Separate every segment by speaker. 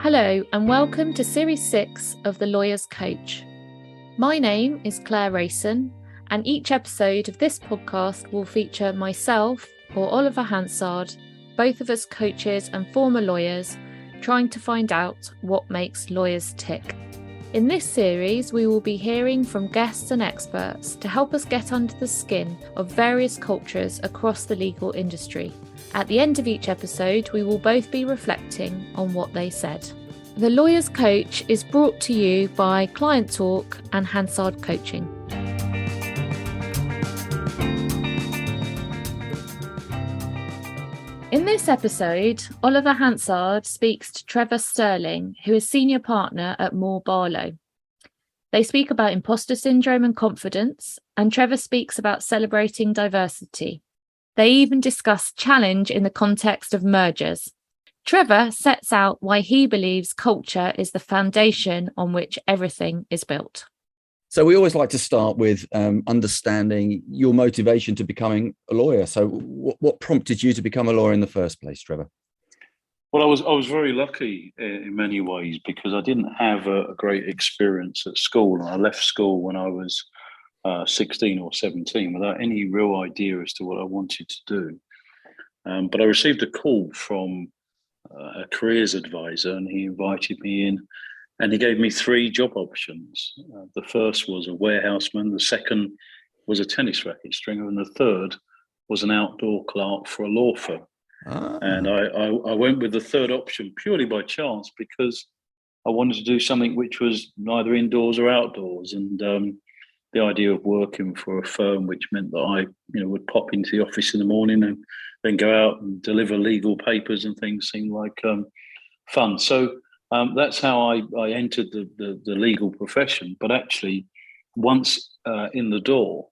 Speaker 1: Hello and welcome to Series 6 of The Lawyer's Coach. My name is Claire Rayson, and each episode of this podcast will feature myself or Oliver Hansard, both of us coaches and former lawyers, trying to find out what makes lawyers tick. In this series, we will be hearing from guests and experts to help us get under the skin of various cultures across the legal industry. At the end of each episode, we will both be reflecting on what they said. The Lawyer's Coach is brought to you by Client Talk and Hansard Coaching. In this episode, Oliver Hansard speaks to Trevor Sterling, who is senior partner at Moore Barlow. They speak about imposter syndrome and confidence, and Trevor speaks about celebrating diversity. They even discuss challenge in the context of mergers. Trevor sets out why he believes culture is the foundation on which everything is built.
Speaker 2: So we always like to start with understanding your motivation to becoming a lawyer. So what prompted you to become a lawyer in the first place, Trevor?
Speaker 3: Well, I was very lucky in many ways because I didn't have a great experience at school. I left school when I was 16 or 17 without any real idea as to what I wanted to do. But I received a call from a careers advisor, and he invited me in, and he gave me three job options. The first was a warehouseman, the second was a tennis racket stringer, and the third was an outdoor clerk for a law firm. And I went with the third option purely by chance because I wanted to do something which was neither indoors or outdoors. And the idea of working for a firm which meant that I would pop into the office in the morning and then go out and deliver legal papers and things seemed like fun. So that's how I entered the legal profession. But actually, once in the door,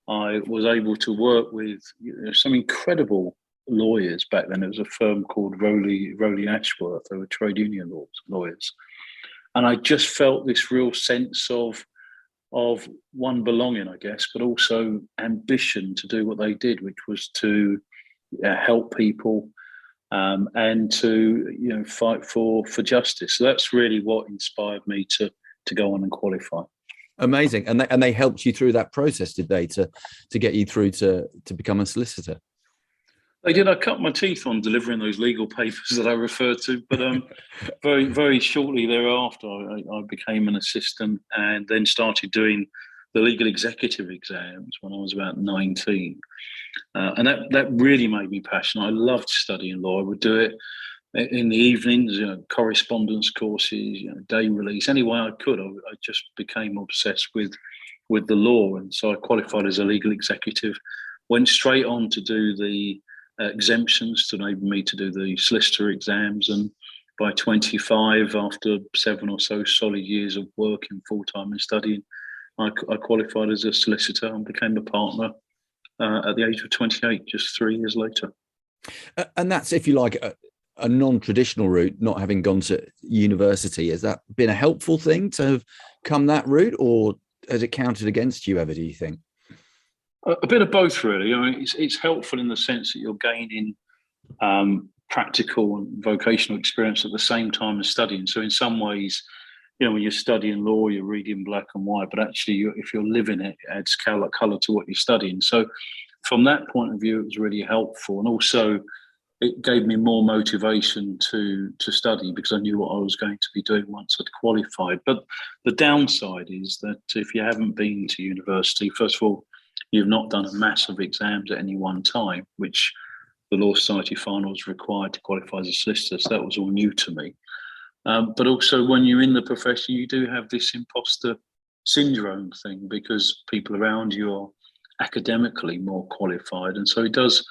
Speaker 3: I was able to work with some incredible lawyers back then. It was a firm called Rowley Ashworth. They were trade union lawyers. And I just felt this real sense of one belonging, I guess, but also ambition to do what they did, which was to help people and to fight for justice. So that's really what inspired me to go on and qualify.
Speaker 2: Amazing. And they helped you through that process, did they, to get you through to become a solicitor?
Speaker 3: They did. I cut my teeth on delivering those legal papers that I referred to, but very, very shortly thereafter, I became an assistant and then started doing the legal executive exams when I was about 19. And that really made me passionate. I loved studying law. I would do it in the evenings, correspondence courses, day release, any way I could. I just became obsessed with the law. And so I qualified as a legal executive, went straight on to do the exemptions to enable me to do the solicitor exams, and by 25, after 7 or so solid years of working full-time and studying, I qualified as a solicitor and became a partner at the age of 28, just 3 years later.
Speaker 2: And that's, if you like, a non-traditional route, not having gone to university. Has that been a helpful thing to have come that route, or has it counted against you ever, do you think?
Speaker 3: A bit of both, really. I mean, it's helpful in the sense that you're gaining practical and vocational experience at the same time as studying. So in some ways, when you're studying law, you're reading black and white, but actually, if you're living it, it adds colour to what you're studying. So from that point of view, it was really helpful. And also, it gave me more motivation to study because I knew what I was going to be doing once I'd qualified. But the downside is that if you haven't been to university, first of all, you've not done a massive exams at any one time, which the Law Society final was required to qualify as a solicitor. So that was all new to me. But also when you're in the profession, you do have this imposter syndrome thing because people around you are academically more qualified. And so it does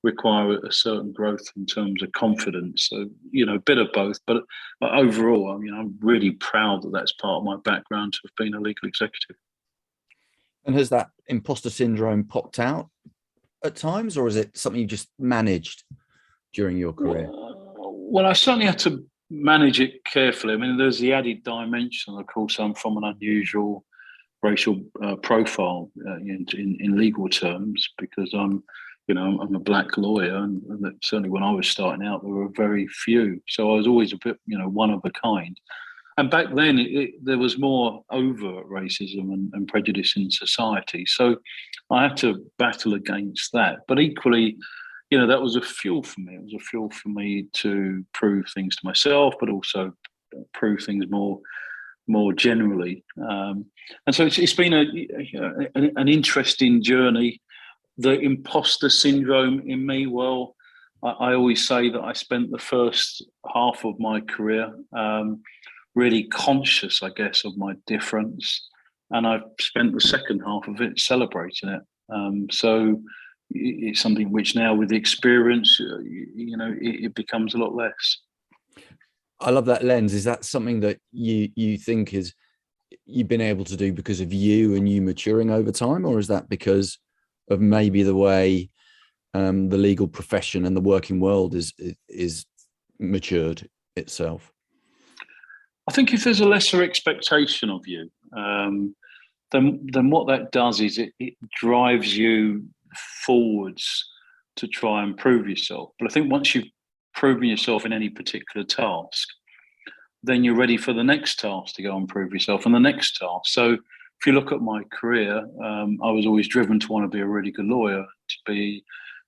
Speaker 3: require a certain growth in terms of confidence. So, a bit of both. But overall, I'm really proud that that's part of my background to have been a legal executive.
Speaker 2: And has that imposter syndrome popped out at times, or is it something you just managed during your career?
Speaker 3: Well, I certainly had to manage it carefully. I mean, there's the added dimension. Of course, I'm from an unusual racial profile in legal terms because I'm I'm a black lawyer, and certainly when I was starting out, there were very few. So I was always a bit, one of a kind. And back then, there was more overt racism and prejudice in society. So I had to battle against that. But equally, that was a fuel for me. It was a fuel for me to prove things to myself, but also prove things more generally. And so it's been an interesting journey. The imposter syndrome in me, well, I always say that I spent the first half of my career really conscious, I guess, of my difference. And I've spent the second half of it celebrating it. So it's something which now with experience, it becomes a lot less.
Speaker 2: I love that lens. Is that something that you think you've been able to do because of you and you maturing over time, or is that because of maybe the way the legal profession and the working world is matured itself?
Speaker 3: I think if there's a lesser expectation of you, then what that does is it drives you forwards to try and prove yourself. But I think once you've proven yourself in any particular task, then you're ready for the next task to go and prove yourself and the next task. So if you look at my career, I was always driven to want to be a really good lawyer, to be,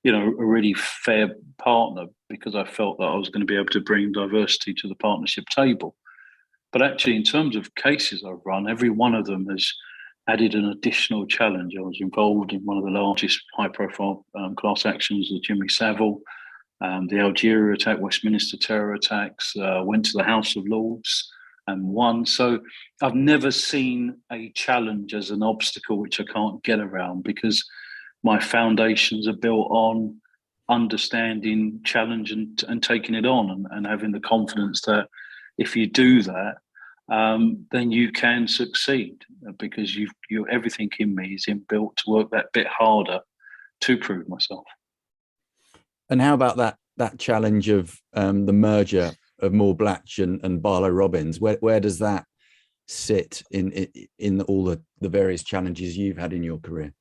Speaker 3: a really fair partner, because I felt that I was going to be able to bring diversity to the partnership table. But actually, in terms of cases I've run, every one of them has added an additional challenge. I was involved in one of the largest high-profile class actions, the Jimmy Savile, the Algeria attack, Westminster terror attacks, went to the House of Lords and won. So I've never seen a challenge as an obstacle which I can't get around, because my foundations are built on understanding challenge and taking it on, and having the confidence that if you do that, then you can succeed, because everything in me is inbuilt to work that bit harder to prove myself. And
Speaker 2: how about that challenge of the merger of Moore and Barlow Robbins? Where does that sit in all the various challenges you've had in your career?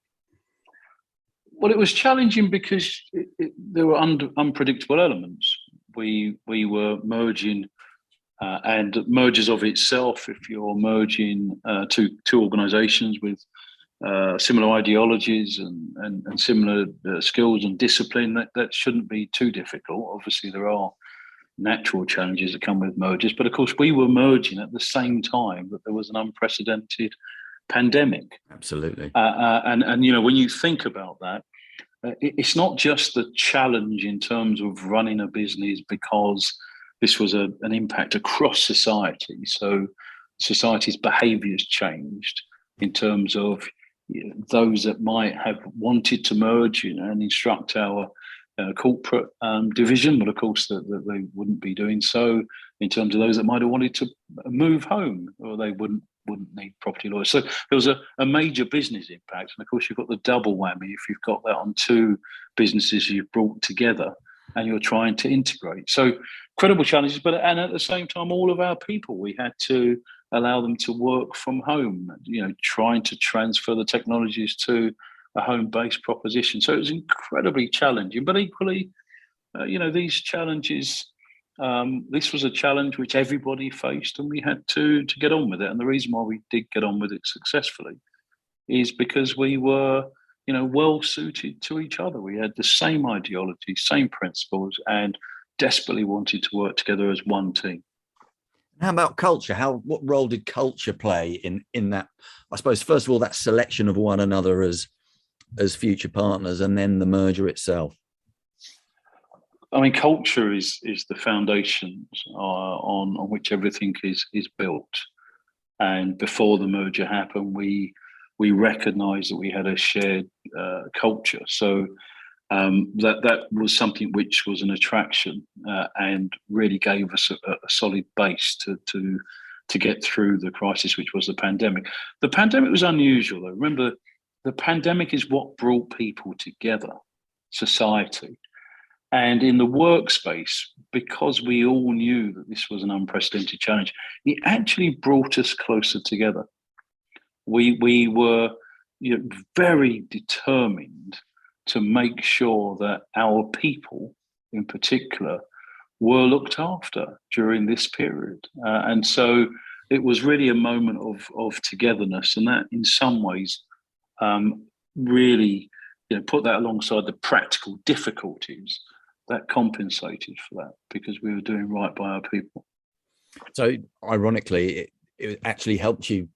Speaker 3: Well, it was challenging because there were unpredictable elements. We were merging, and mergers of itself, if you're merging two organisations with similar ideologies and similar skills and discipline, that shouldn't be too difficult. Obviously, there are natural challenges that come with mergers, but of course, we were merging at the same time that there was an unprecedented pandemic.
Speaker 2: Absolutely.
Speaker 3: And when you think about that, it's not just the challenge in terms of running a business, because this was an impact across society. So society's behaviours changed in terms of those that might have wanted to merge and instruct our corporate division, but of course that they wouldn't be doing so. In terms of those that might have wanted to move home, or they wouldn't need property lawyers. So there was a major business impact. And of course, you've got the double whammy if you've got that on two businesses you've brought together and you're trying to integrate. So incredible challenges, and at the same time, all of our people, we had to allow them to work from home, trying to transfer the technologies to a home-based proposition. So it was incredibly challenging, but equally, these challenges, this was a challenge which everybody faced, and we had to get on with it. And the reason why we did get on with it successfully is because we were, well suited to each other. We had the same ideology, same principles, and desperately wanted to work together as one team.
Speaker 2: How about culture? What role did culture play in that? I suppose, first of all, that selection of one another as future partners, and then the merger itself.
Speaker 3: I mean, culture is the foundations on which everything is built. And before the merger happened, we recognised that we had a shared culture. So that was something which was an attraction and really gave us a solid base to get through the crisis, which was the pandemic. The pandemic was unusual, though. Remember, the pandemic is what brought people together, society. And in the workspace, because we all knew that this was an unprecedented challenge, it actually brought us closer together. We were very determined to make sure that our people in particular were looked after during this period. And so it was really a moment of togetherness, and that in some ways really, put that alongside the practical difficulties that compensated for that, because we were doing right by our people.
Speaker 2: So ironically, it actually helped you,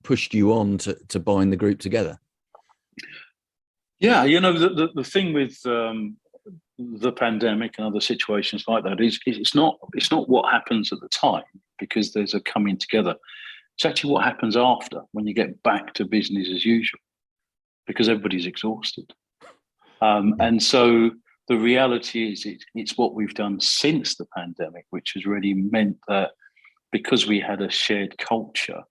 Speaker 2: pushed you on to bind the group together.
Speaker 3: Yeah, the thing with the pandemic and other situations like that is it's not what happens at the time, because there's a coming together. It's actually what happens after, when you get back to business as usual, because everybody's exhausted. And so the reality is it's what we've done since the pandemic, which has really meant that because we had a shared culture,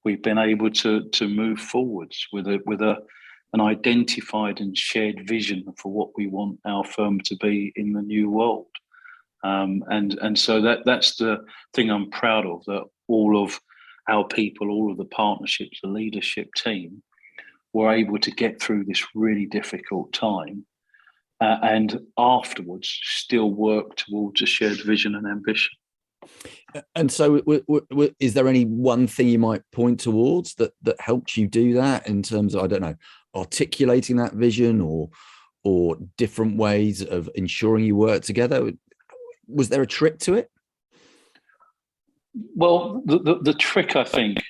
Speaker 3: we've been able to move forwards with an identified and shared vision for what we want our firm to be in the new world. And so that's the thing I'm proud of, that all of our people, all of the partnerships, the leadership team were able to get through this really difficult time and afterwards still work towards a shared vision and ambition.
Speaker 2: And so is there any one thing you might point towards that helped you do that, in terms of, I don't know, articulating that vision or different ways of ensuring you work together? Was there a trick to it?
Speaker 3: Well, the trick, I think,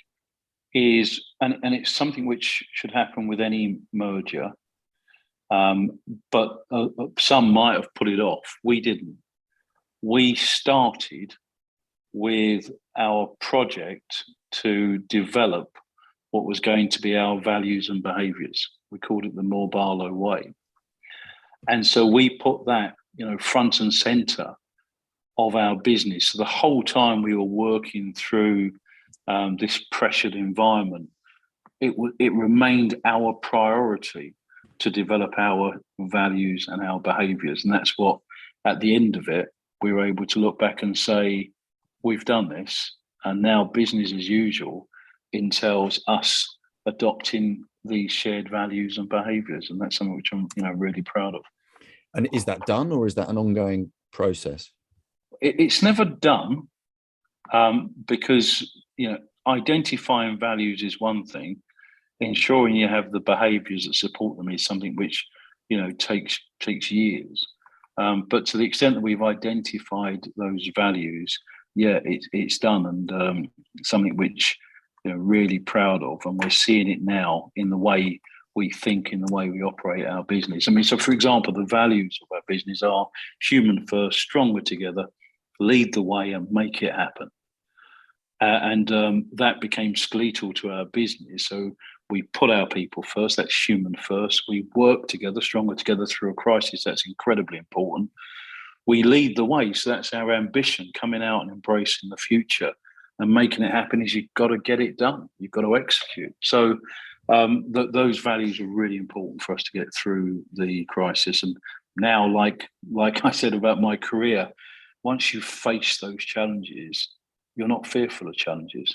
Speaker 3: is, and it's something which should happen with any merger, but some might have put it off. We didn't. We started with our project to develop what was going to be our values and behaviours. We called it the Moore Barlow way. And so we put that, front and centre of our business. So the whole time we were working through this pressured environment, it remained our priority to develop our values and our behaviours. And that's what, at the end of it, we were able to look back and say, we've done this, and now business as usual entails us adopting these shared values and behaviours. And that's something which I'm really proud of.
Speaker 2: And is that done, or is that an ongoing process?
Speaker 3: It's never done, because identifying values is one thing. Ensuring you have the behaviours that support them is something which takes years. But to the extent that we've identified those values, it's done, and something which really proud of, and we're seeing it now in the way we think, in the way we operate our business. I mean, so for example, the values of our business are human first, stronger together, lead the way, and make it happen. And that became skeletal to our business. So we put our people first, that's human first. We work together, stronger together through a crisis, that's incredibly important. We lead the way, so that's our ambition, coming out and embracing the future. And making it happen is you've got to get it done. You've got to execute. So those values are really important for us to get through the crisis. And now, like I said about my career, once you face those challenges, you're not fearful of challenges.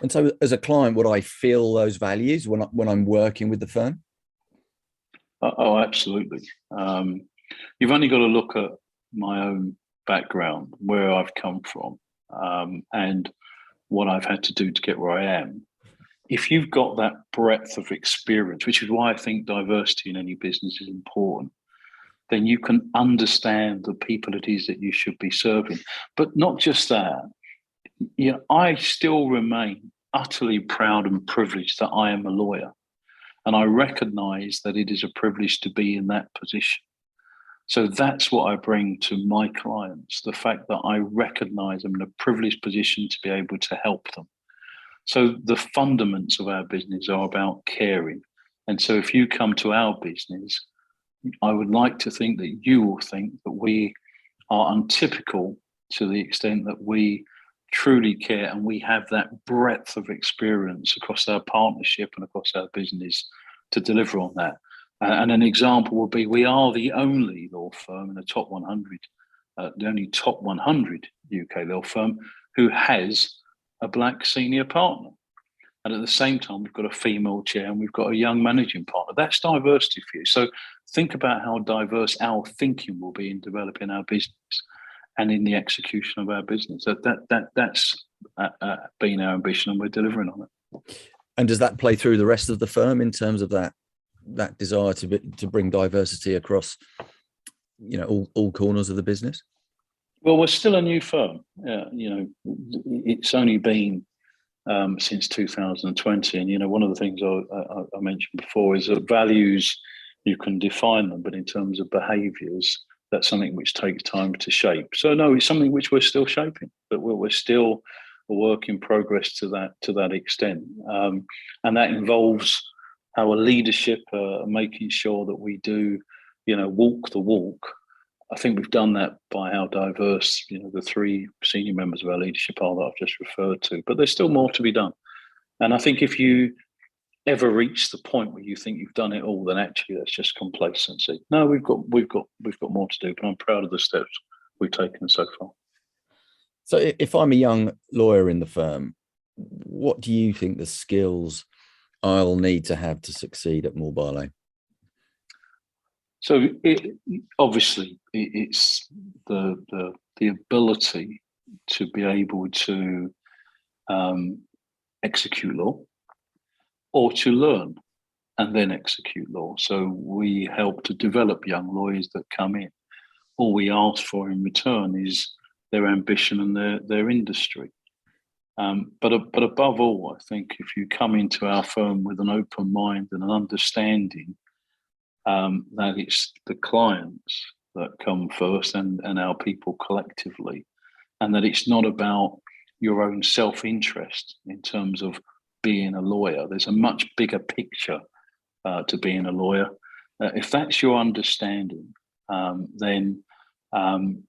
Speaker 2: And so as a client, would I feel those values when I'm working with the firm?
Speaker 3: Oh, absolutely. You've only got to look at my own background, where I've come from, and what I've had to do to get where I am. If you've got that breadth of experience, which is why I think diversity in any business is important, then you can understand the people it is that you should be serving. But not just that, I still remain utterly proud and privileged that I am a lawyer. And I recognise that it is a privilege to be in that position. So that's what I bring to my clients, the fact that I recognise I'm in a privileged position to be able to help them. So the fundamentals of our business are about caring. And so if you come to our business, I would like to think that you will think that we are untypical to the extent that we truly care, and we have that breadth of experience across our partnership and across our business to deliver on that. And an example would be, we are the only law firm in the top 100, the only top 100 UK law firm who has a black senior partner. And at the same time, we've got a female chair and we've got a young managing partner. That's diversity for you. So think about how diverse our thinking will be in developing our business and in the execution of our business. That's been our ambition, and we're delivering on it.
Speaker 2: And does that play through the rest of the firm in terms of that desire to bring diversity across, all corners of the business?
Speaker 3: Well, we're still a new firm. It's only been since 2020, and one of the things I mentioned before is that values, you can define them, but in terms of behaviours, that's something which takes time to shape. So no, it's something which we're still shaping, but we're still a work in progress to that extent, and that involves our leadership, making sure that we do, walk the walk. I think we've done that by how diverse, the three senior members of our leadership are that I've just referred to. But there's still more to be done. And I think if you ever reach the point where you think you've done it all, then actually that's just complacency. No, we've got more to do, but I'm proud of the steps we've taken so far.
Speaker 2: So if I'm a young lawyer in the firm, what do you think the skills I'll need to have to succeed at Moore Barlow?
Speaker 3: So obviously it's the ability to be able to execute law, or to learn and then execute law. So we help to develop young lawyers that come in. All we ask for in return is their ambition and their industry. But above all, I think if you come into our firm with an open mind and an understanding that it's the clients that come first and our people collectively, and that it's not about your own self-interest in terms of being a lawyer. There's a much bigger picture to being a lawyer. If that's your understanding, then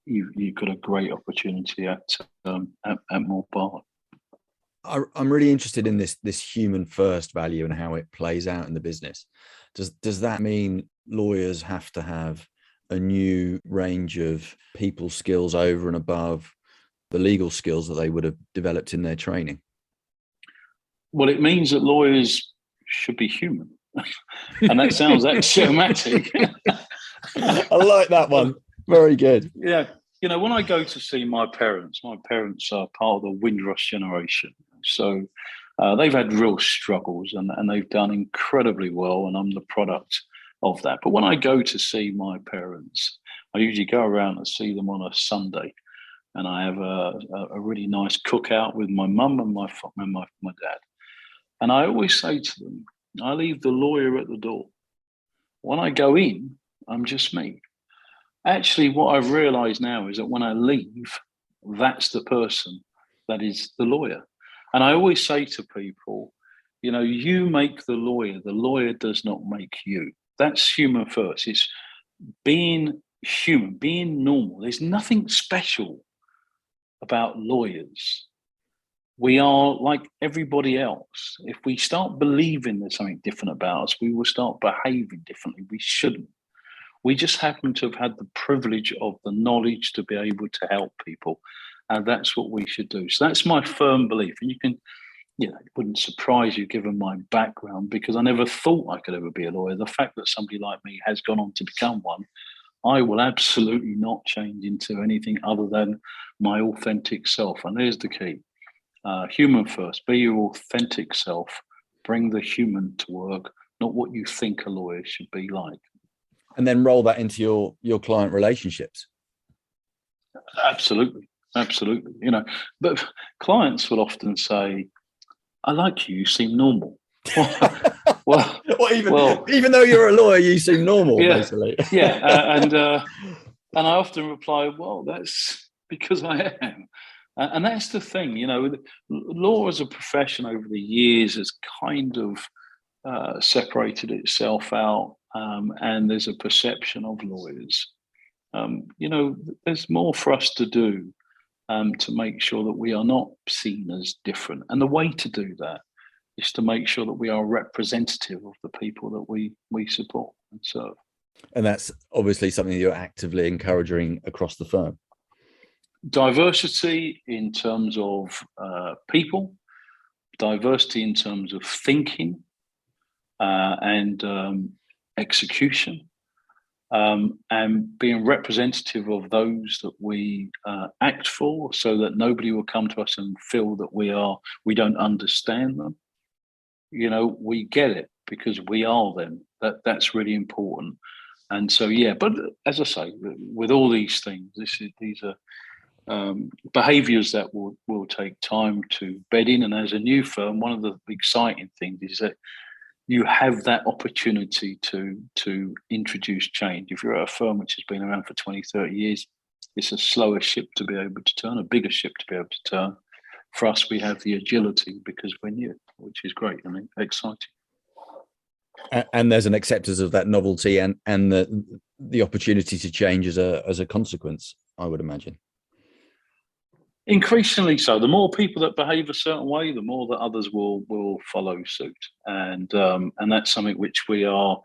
Speaker 3: you've got a great opportunity at Moore Barlow.
Speaker 2: I'm really interested in this human first value and how it plays out in the business. Does that mean lawyers have to have a new range of people skills over and above the legal skills that they would have developed in their training?
Speaker 3: Well, it means that lawyers should be human. And that sounds axiomatic.
Speaker 2: I like that one. Very good.
Speaker 3: Yeah. When I go to see my parents are part of the Windrush generation. So they've had real struggles and they've done incredibly well. And I'm the product of that. But when I go to see my parents, I usually go around and see them on a Sunday. And I have a really nice cookout with my mum and my dad. And I always say to them, I leave the lawyer at the door. When I go in, I'm just me. Actually, what I've realized now is that when I leave, that's the person that is the lawyer. And I always say to people, you make the lawyer does not make you. That's human first. It's being human, being normal. There's nothing special about lawyers. We are like everybody else. If we start believing there's something different about us, we will start behaving differently. We shouldn't. We just happen to have had the privilege of the knowledge to be able to help people. And that's what we should do. So that's my firm belief. And you can, it wouldn't surprise you given my background, because I never thought I could ever be a lawyer. The fact that somebody like me has gone on to become one, I will absolutely not change into anything other than my authentic self. And there's the key. Human first, be your authentic self, bring the human to work, not what you think a lawyer should be like.
Speaker 2: And then roll that into your client relationships.
Speaker 3: Absolutely. But clients will often say, I like you seem normal.
Speaker 2: Even though you're a lawyer, you seem normal, basically.
Speaker 3: And I often reply, well, that's because I am. And that's the thing, law as a profession over the years has kind of separated itself out, and there's a perception of lawyers. There's more for us to do to make sure that we are not seen as different. And the way to do that is to make sure that we are representative of the people that we support and serve.
Speaker 2: And that's obviously something you're actively encouraging across the firm.
Speaker 3: Diversity in terms of people, diversity in terms of thinking and execution, and being representative of those that we act for, so that nobody will come to us and feel that we don't understand them. We get it because we are them. That's really important. And so, yeah, but as I say, with all these things, these are behaviours that will take time to bed in. And as a new firm, one of the exciting things is that you have that opportunity to introduce change. If you're at a firm which has been around for 20, 30 years, it's a slower ship to be able to turn, a bigger ship to be able to turn. For us, we have the agility because we're new, which is great and exciting.
Speaker 2: And there's an acceptance of that novelty and the opportunity to change as a consequence, I would imagine.
Speaker 3: Increasingly so. The more people that behave a certain way, the more that others will follow suit, and that's something which we are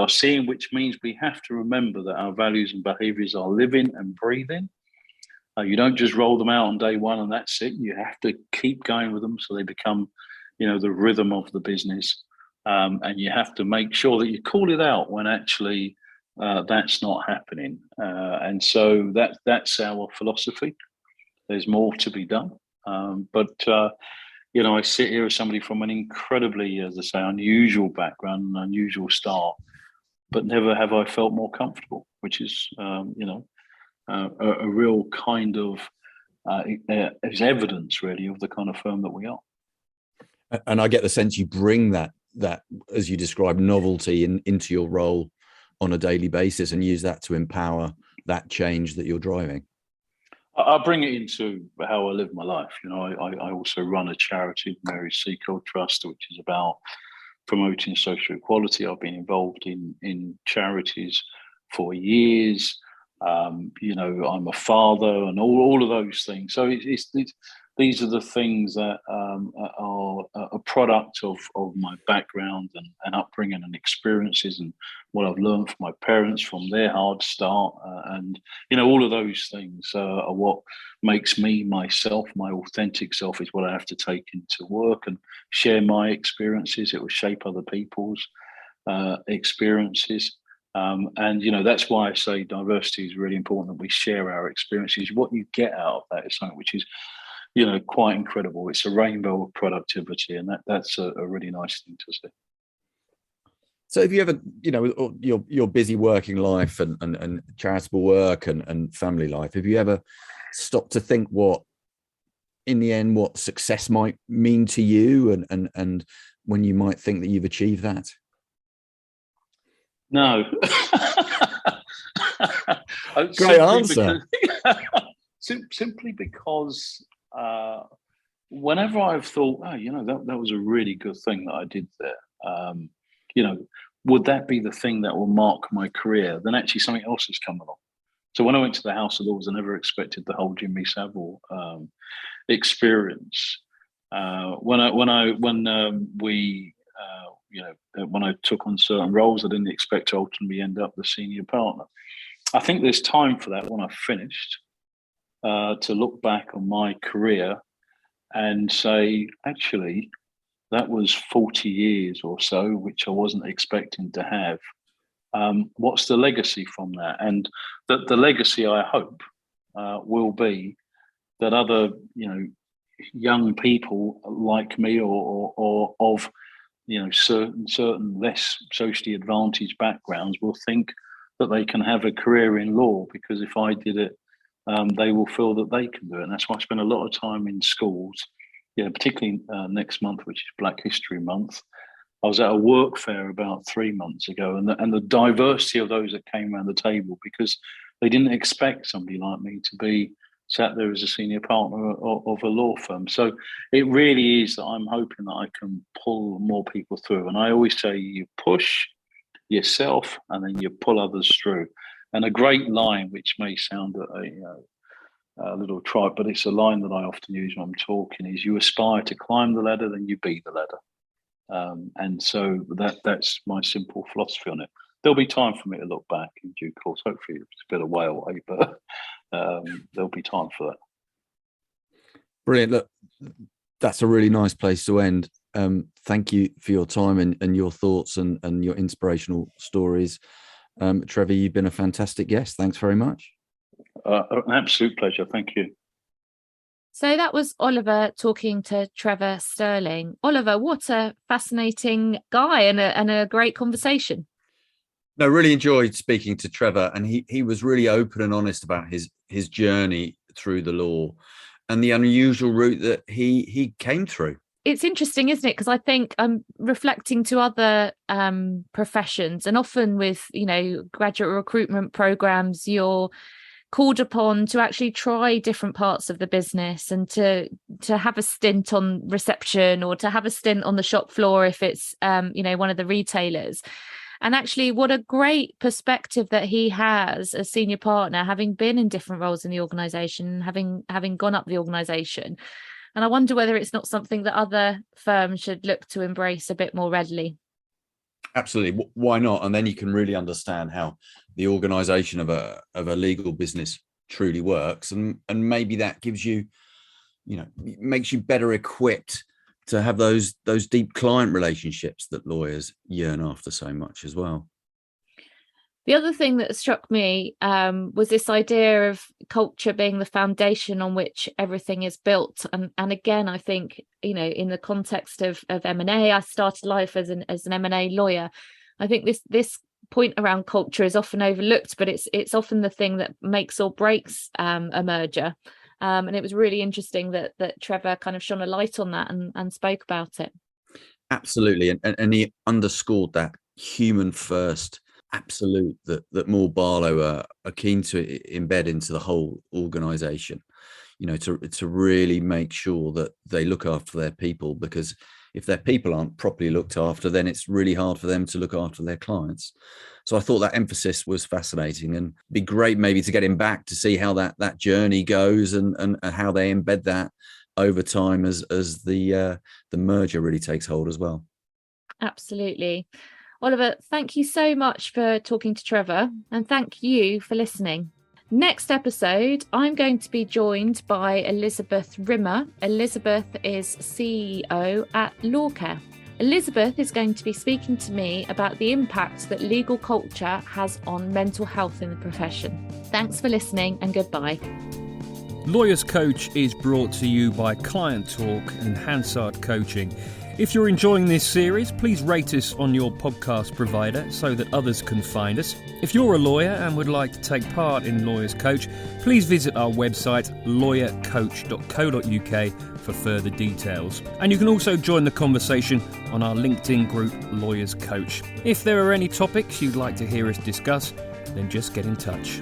Speaker 3: seeing. Which means we have to remember that our values and behaviours are living and breathing. You don't just roll them out on day one and that's it. You have to keep going with them so they become, the rhythm of the business, and you have to make sure that you call it out when actually that's not happening. And so that's our philosophy. There's more to be done. But I sit here as somebody from an incredibly, as I say, unusual background, an unusual start, but never have I felt more comfortable, which is, a real kind of is evidence really of the kind of firm that we are.
Speaker 2: And I get the sense you bring that, as you describe, novelty into your role on a daily basis and use that to empower that change that you're driving.
Speaker 3: I bring it into how I live my life. I also run a charity, Mary Seacole Trust, which is about promoting social equality. I've been involved in charities for years. I'm a father and all of those things. So these are the things that are a product of my background and upbringing and experiences and what I've learned from my parents, from their hard start. And all of those things are what makes me myself. My authentic self is what I have to take into work and share my experiences. It will shape other people's experiences. And that's why I say diversity is really important, that we share our experiences. What you get out of that is something which is, quite incredible. It's a rainbow of productivity, and that's a really nice thing to see.
Speaker 2: So have you ever, your busy working life and charitable work and family life, have you ever stopped to think what success might mean to you and when you might think that you've achieved that?
Speaker 3: No.
Speaker 2: Great answer.
Speaker 3: Simply because whenever I've thought, that was a really good thing that I did there, would that be the thing that will mark my career? Then actually something else has come along. So when I went to the House of Lords, I never expected the whole Jimmy Savile experience. When I took on certain roles, I didn't expect to ultimately end up the senior partner. I think there's time for that when I've finished, to look back on my career and say, actually, that was 40 years or so, which I wasn't expecting to have. What's the legacy from that? And the legacy, I hope, will be that other, young people like me or of certain less socially advantaged backgrounds will think that they can have a career in law, because if I did it, they will feel that they can do it. And that's why I spend a lot of time in schools, particularly next month, which is Black History Month. I was at a work fair about 3 months ago, and the diversity of those that came around the table, because they didn't expect somebody like me to be sat there as a senior partner of a law firm. So it really is that I'm hoping that I can pull more people through. And I always say you push yourself and then you pull others through. And a great line, which may sound a little trite, but it's a line that I often use when I'm talking, is you aspire to climb the ladder, then you be the ladder. And so that's my simple philosophy on it. There'll be time for me to look back in due course. Hopefully it's a bit of way away, but there'll be time for that.
Speaker 2: Brilliant. Look, That's a really nice place to end. Thank you for your time and your thoughts and your inspirational stories. Trevor, you've been a fantastic guest. Thanks very much.
Speaker 3: An absolute pleasure. Thank you.
Speaker 1: So that was Oliver talking to Trevor Sterling. Oliver, what a fascinating guy and a great conversation.
Speaker 2: No, really enjoyed speaking to Trevor, and he was really open and honest about his journey through the law and the unusual route that he came through.
Speaker 1: It's interesting, isn't it? Because I think I'm reflecting to other professions, and often with, graduate recruitment programs, you're called upon to actually try different parts of the business and to have a stint on reception or to have a stint on the shop floor if it's one of the retailers. And actually, what a great perspective that he has as senior partner, having been in different roles in the organisation, having gone up the organisation. And I wonder whether it's not something that other firms should look to embrace a bit more readily.
Speaker 2: Absolutely. Why not? And then you can really understand how the organisation of a legal business truly works. And maybe that gives you, makes you better equipped to have those deep client relationships that lawyers yearn after so much as well.
Speaker 1: The other thing that struck me was this idea of culture being the foundation on which everything is built. And again, I think, in the context of M&A, I started life as an M&A lawyer. I think this point around culture is often overlooked, but it's often the thing that makes or breaks a merger. And it was really interesting that Trevor kind of shone a light on that and spoke about it.
Speaker 2: Absolutely. And he underscored that human first absolute that Moore Barlow are keen to embed into the whole organisation, to really make sure that they look after their people, because if their people aren't properly looked after, then it's really hard for them to look after their clients. So I thought that emphasis was fascinating, and it'd be great maybe to get him back to see how that journey goes and how they embed that over time as the merger really takes hold as well.
Speaker 1: Absolutely. Oliver, thank you so much for talking to Trevor, and thank you for listening. Next episode, I'm going to be joined by Elizabeth Rimmer. Elizabeth is CEO at Lawcare. Elizabeth is going to be speaking to me about the impact that legal culture has on mental health in the profession. Thanks for listening, and goodbye.
Speaker 4: Lawyers Coach is brought to you by Client Talk and Hansard Coaching. If you're enjoying this series, please rate us on your podcast provider so that others can find us. If you're a lawyer and would like to take part in Lawyers Coach, please visit our website lawyercoach.co.uk for further details. And you can also join the conversation on our LinkedIn group Lawyers Coach. If there are any topics you'd like to hear us discuss, then just get in touch.